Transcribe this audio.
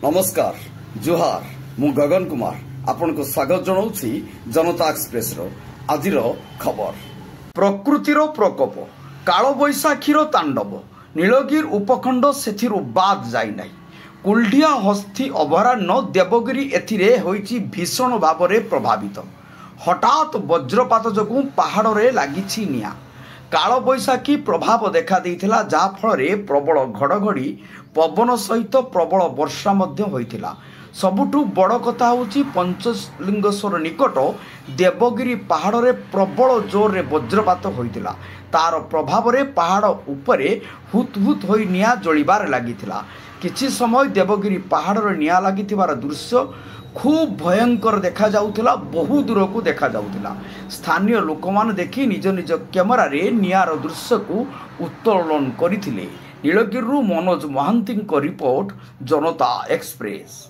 नमस्कार जुहार मु गगन कुमार आपण को स्वागत जनाऊँगी जनता एक्सप्रेस रो आजिर खबर। प्रकृतिर प्रकोप काल बैशाखीर तांडव नीलगिरी उपखंड सेथिरु बाद जाई नाही। कुल्डिया हस्ती अभयारण्य देवगिरी एथिरे होईची भीषण भाव में प्रभावित। हठात वज्रपात जोगु पहाड़ रे लागिछि निया। काल बैशाखी प्रभाव देखा देइथिला जा फल प्रबल घड़घड़ी पवन सहित प्रबल वर्षा मध्य होइथिला। सबुठु बड़ कथा होची पंचलिंगेश्वर निकट देवगिरी पहाड़ रे प्रबल जोर रे वज्रपात होइथिला। तार प्रभाव रे पहाड़ उपरे हुत हुत होई निया जलिबार लागिथिला। किछि समय देवगिरी पहाड़ रे निया लागिथिबार दृश्य खूब भयंकर देखा जाउथिला। बहु दूर को देखा जाउथिला। स्थानीय लोक मान देखि निज निज कैमेरा रे नियार दृश्य को उत्तोलन करिथिले। नीलगिरी मनोज महांती रिपोर्ट जनता एक्सप्रेस।